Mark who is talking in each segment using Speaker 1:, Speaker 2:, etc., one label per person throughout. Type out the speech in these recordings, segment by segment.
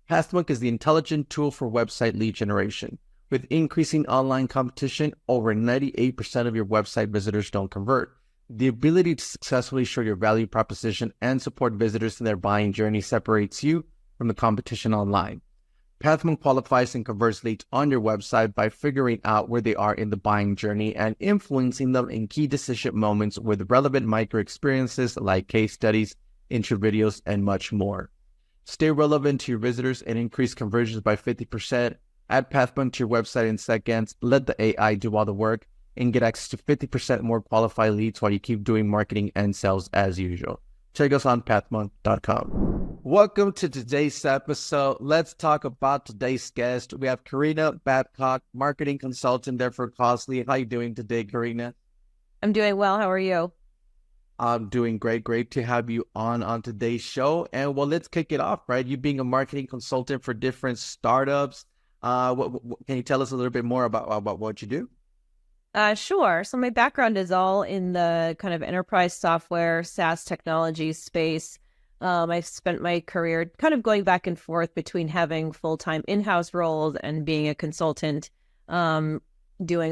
Speaker 1: Passbook is the intelligent tool for website lead generation. With increasing online competition, over 98% of your website visitors don't convert. The ability to successfully show your value proposition and support visitors in their buying journey separates you from the competition online. Pathman qualifies and converts leads on your website by figuring out where they are in the buying journey and influencing them in key decision moments with relevant micro experiences like case studies, intro videos, and much more. Stay relevant to your visitors and increase conversions by 50%. Add Pathman to your website in seconds. Let the AI do all the work and get access to 50% more qualified leads while you keep doing marketing and sales as usual. Check us on pathman.com. Welcome to today's episode. Let's talk about today's guest. We have Karina Babcock, marketing consultant there for Costly. How are you doing today, Karina?
Speaker 2: I'm doing well. How are you?
Speaker 1: I'm doing great. Great to have you on today's show. And well, let's kick it off, right? You being a marketing consultant for different startups. Can you tell us a little bit more about what you do?
Speaker 2: Sure. So my background is all in the kind of enterprise software, SaaS technology space. I've spent my career kind of going back and forth between having full-time in-house roles and being a consultant, doing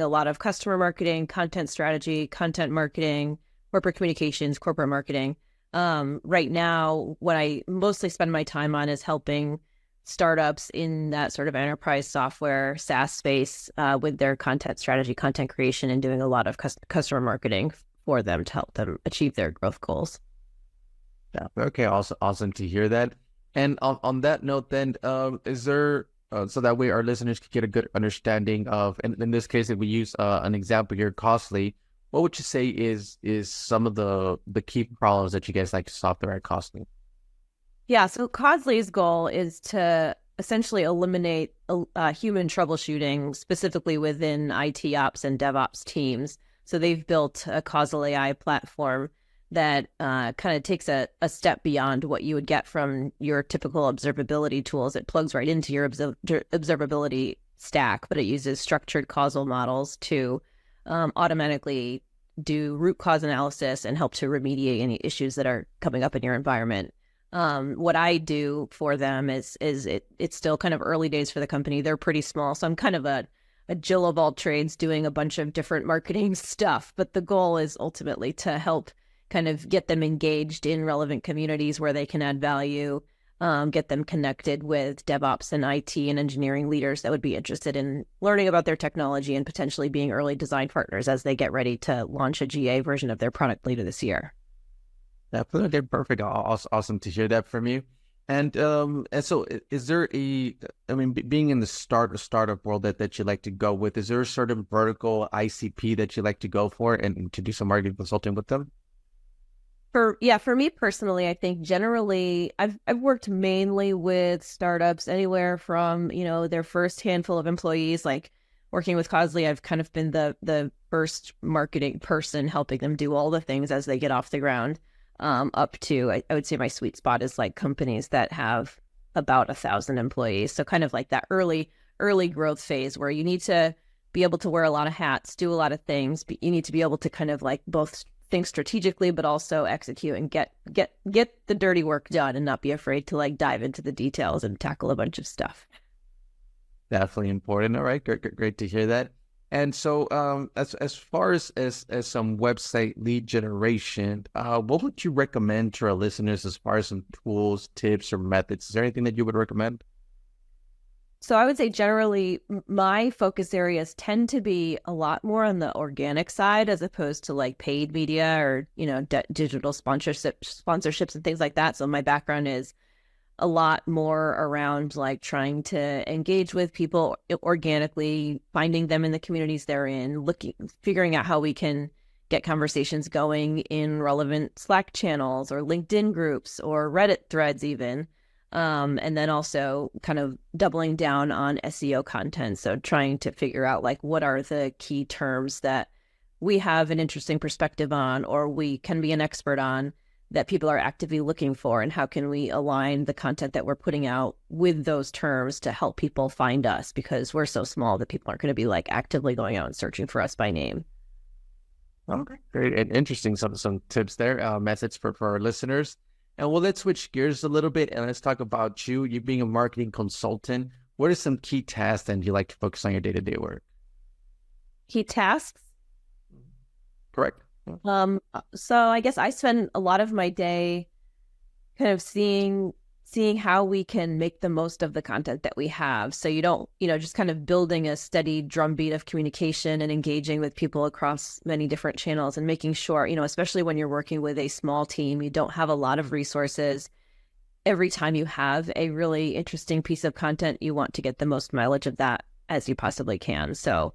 Speaker 2: a lot of customer marketing, content strategy, content marketing, corporate communications, corporate marketing. Right now, what I mostly spend my time on is helping startups in that sort of enterprise software SaaS space with their content strategy, content creation, and doing a lot of customer marketing for them to help them achieve their growth goals.
Speaker 1: Yeah. Okay. Awesome to hear that. And on that note, then, is there so that way our listeners can get a good understanding of, and in this case, if we use an example here, Costly, what would you say is some of the key problems that you guys like to solve there at Costly?
Speaker 2: Yeah, so Codsley's goal is to essentially eliminate human troubleshooting, specifically within IT ops and DevOps teams. So they've built a causal AI platform that kind of takes a step beyond what you would get from your typical observability tools. It plugs right into your observability stack, but it uses structured causal models to automatically do root cause analysis and help to remediate any issues that are coming up in your environment. What I do for them is it's still kind of early days for the company. They're pretty small. So I'm kind of a Jill of all trades doing a bunch of different marketing stuff. But the goal is ultimately to help kind of get them engaged in relevant communities where they can add value, get them connected with DevOps and IT and engineering leaders that would be interested in learning about their technology and potentially being early design partners as they get ready to launch a GA version of their product later this year.
Speaker 1: Definitely. Okay, perfect. Awesome to hear that from you. And so is there being in the startup world that you like to go with, is there a certain vertical ICP that you like to go for and to do some marketing consulting with them?
Speaker 2: For me personally, I think generally I've worked mainly with startups anywhere from, their first handful of employees, like working with Causley, I've kind of been the first marketing person helping them do all the things as they get off the ground. Up to, I would say my sweet spot is like companies that have about 1,000 employees. So kind of like that early growth phase where you need to be able to wear a lot of hats, do a lot of things, but you need to be able to kind of like both think strategically, but also execute and get the dirty work done and not be afraid to like dive into the details and tackle a bunch of stuff.
Speaker 1: Definitely important. All right. Great to hear that. And so as far as some website lead generation, what would you recommend to our listeners as far as some tools, tips, or methods? Is there anything that you would recommend?
Speaker 2: So I would say generally my focus areas tend to be a lot more on the organic side as opposed to like paid media or, digital sponsorships and things like that. So my background is a lot more around like trying to engage with people organically, finding them in the communities they're in, figuring out how we can get conversations going in relevant Slack channels or LinkedIn groups or Reddit threads even. And then also kind of doubling down on SEO content. So trying to figure out like what are the key terms that we have an interesting perspective on or we can be an expert on that people are actively looking for, and how can we align the content that we're putting out with those terms to help people find us, because we're so small that people aren't going to be like actively going out and searching for us by name.
Speaker 1: Okay, great and interesting. Some tips there, methods for our listeners. And well, let's switch gears a little bit and let's talk about you being a marketing consultant. What are some key tasks that you like to focus on your day-to-day work?
Speaker 2: Key tasks.
Speaker 1: Correct.
Speaker 2: So I guess I spend a lot of my day kind of seeing how we can make the most of the content that we have. So you don't, just kind of building a steady drumbeat of communication and engaging with people across many different channels and making sure, especially when you're working with a small team, you don't have a lot of resources. Every time you have a really interesting piece of content, you want to get the most mileage of that as you possibly can. So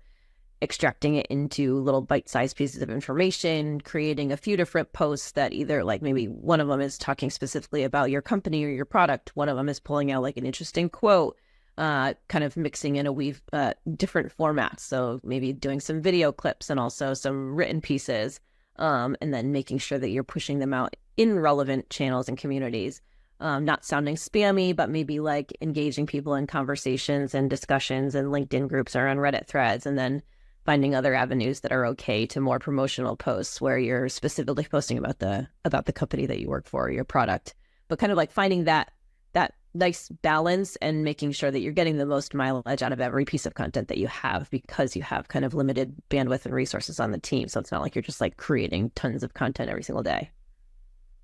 Speaker 2: extracting it into little bite-sized pieces of information, creating a few different posts that either like maybe one of them is talking specifically about your company or your product. One of them is pulling out like an interesting quote, kind of mixing in a weave different formats. So maybe doing some video clips and also some written pieces, and then making sure that you're pushing them out in relevant channels and communities. Not sounding spammy, but maybe like engaging people in conversations and discussions and LinkedIn groups or on Reddit threads, and then finding other avenues that are okay to more promotional posts where you're specifically posting about the company that you work for or your product, but kind of like finding that nice balance and making sure that you're getting the most mileage out of every piece of content that you have, because you have kind of limited bandwidth and resources on the team. So it's not like you're just like creating tons of content every single day.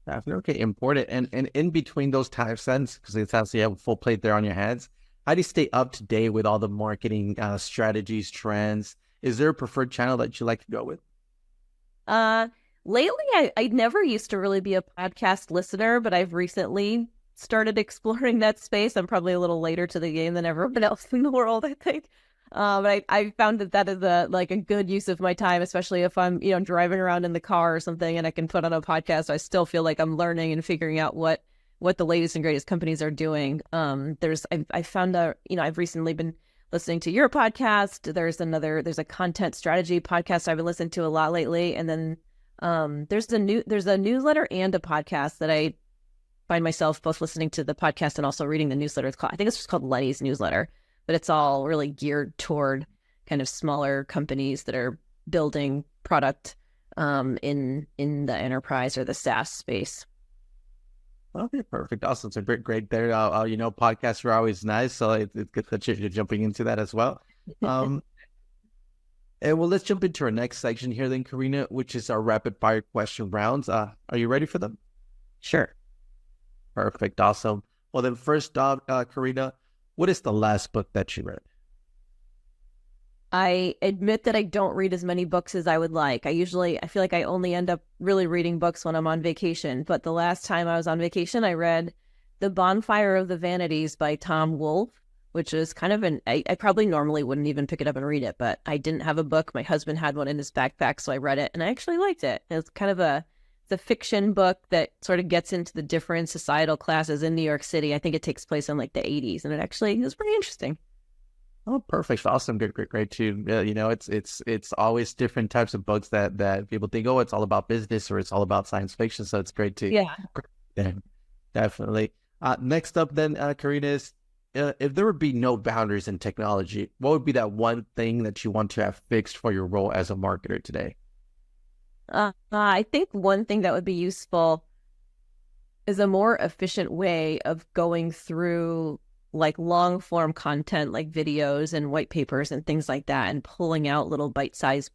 Speaker 1: Definitely. Okay, important. And in between those time sense, because it sounds like you have a full plate there on your hands, how do you stay up to date with all the marketing strategies, trends? Is there a preferred channel that you like to go with?
Speaker 2: Lately, I never used to really be a podcast listener, but I've recently started exploring that space. I'm probably a little later to the game than everyone else in the world, I think. But I found that is a good use of my time, especially if I'm, driving around in the car or something and I can put on a podcast. I still feel like I'm learning and figuring out what the latest and greatest companies are doing. I found I've recently been listening to your podcast. There's a content strategy podcast I've been listening to a lot lately. And then there's a newsletter and a podcast that I find myself both listening to the podcast and also reading the newsletter. I think it's just called Lenny's Newsletter, but it's all really geared toward kind of smaller companies that are building product in the enterprise or the SaaS space.
Speaker 1: Okay, perfect. Awesome. So great there. Podcasts are always nice. So it's good that you're jumping into that as well. And well, let's jump into our next section here then, Karina, which is our rapid fire question rounds. Are you ready for them?
Speaker 2: Sure.
Speaker 1: Perfect. Awesome. Well, then first off, Karina, what is the last book that you read?
Speaker 2: I admit that I don't read as many books as I would like. I feel like I only end up really reading books when I'm on vacation. But the last time I was on vacation, I read The Bonfire of the Vanities by Tom Wolfe, which is kind of I probably normally wouldn't even pick it up and read it, but I didn't have a book. My husband had one in his backpack, so I read it and I actually liked it. It's kind of it's a fiction book that sort of gets into the different societal classes in New York City. I think it takes place in like the 80s, and it actually is pretty interesting.
Speaker 1: Oh, perfect. Awesome. Great too. It's always different types of books that people think, oh, it's all about business or it's all about science fiction. So it's great too.
Speaker 2: Yeah.
Speaker 1: Definitely. Next up then, Karina, is if there would be no boundaries in technology, what would be that one thing that you want to have fixed for your role as a marketer today?
Speaker 2: I think one thing that would be useful is a more efficient way of going through like long form content, like videos and white papers and things like that, and pulling out little bite-sized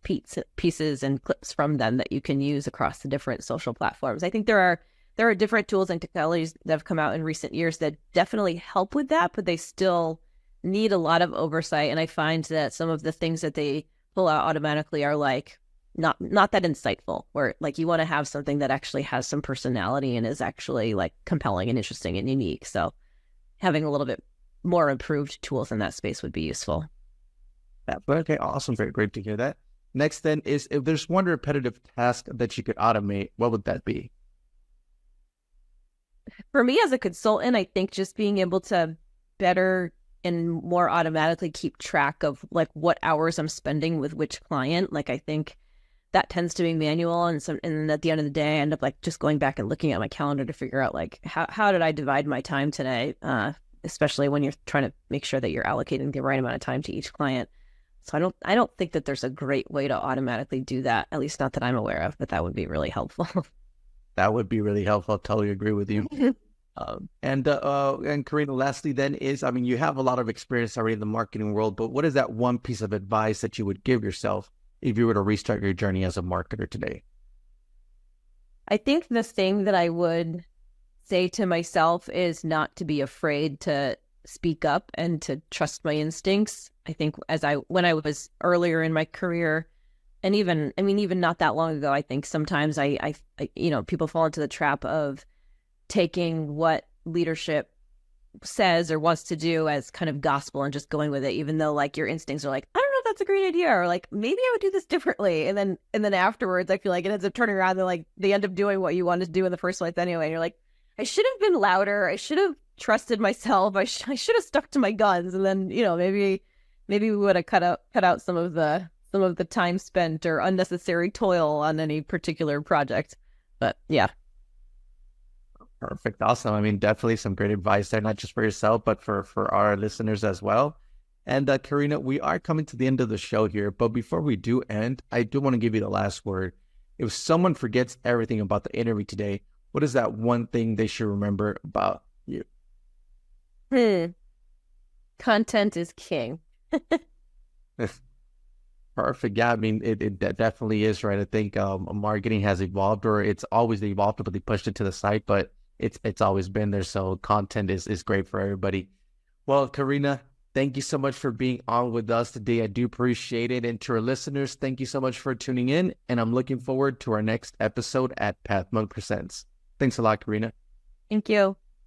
Speaker 2: pieces and clips from them that you can use across the different social platforms. I think there are different tools and technologies that have come out in recent years that definitely help with that, but they still need a lot of oversight. And I find that some of the things that they pull out automatically are like not that insightful, where like you want to have something that actually has some personality and is actually like compelling and interesting and unique. So having a little bit more improved tools in that space would be useful.
Speaker 1: Okay, awesome. Great to hear that. Next then is, if there's one repetitive task that you could automate, what would that be?
Speaker 2: For me as a consultant, I think just being able to better and more automatically keep track of like what hours I'm spending with which client. Like I think that tends to be manual, and at the end of the day, I end up like just going back and looking at my calendar to figure out like how did I divide my time today, especially when you're trying to make sure that you're allocating the right amount of time to each client. So I don't think that there's a great way to automatically do that, at least not that I'm aware of, but that would be really helpful.
Speaker 1: That would be really helpful. I totally agree with you. And Karina, lastly then is, I mean, you have a lot of experience already in the marketing world, but what is that one piece of advice that you would give yourself if you were to restart your journey as a marketer today?
Speaker 2: I think the thing that I would say to myself is not to be afraid to speak up and to trust my instincts. I think when I was earlier in my career, and even not that long ago, I think sometimes I people fall into the trap of taking what leadership says or wants to do as kind of gospel and just going with it, even though like your instincts are like, I don't know if that's a great idea, or like maybe I would do this differently. And then afterwards, I feel like it ends up turning around and they end up doing what you wanted to do in the first place anyway. And you're like, I should have been louder. I should have trusted myself. I should have stuck to my guns. And then, maybe we would have cut out some of the time spent or unnecessary toil on any particular project. But yeah.
Speaker 1: Perfect. Awesome. I mean, definitely some great advice there, not just for yourself, but for our listeners as well. And Karina, we are coming to the end of the show here, but before we do end, I do want to give you the last word. If someone forgets everything about the interview today, what is that one thing they should remember about you?
Speaker 2: Content is king.
Speaker 1: Perfect. Yeah, I mean, it definitely is, right? I think marketing has evolved, or it's always evolved, but they pushed it to the side, but it's always been there. So content is great for everybody. Well, Karina, thank you so much for being on with us today. I do appreciate it. And to our listeners, thank you so much for tuning in. And I'm looking forward to our next episode at Pathmonk Presents. Thanks a lot, Karina.
Speaker 2: Thank you.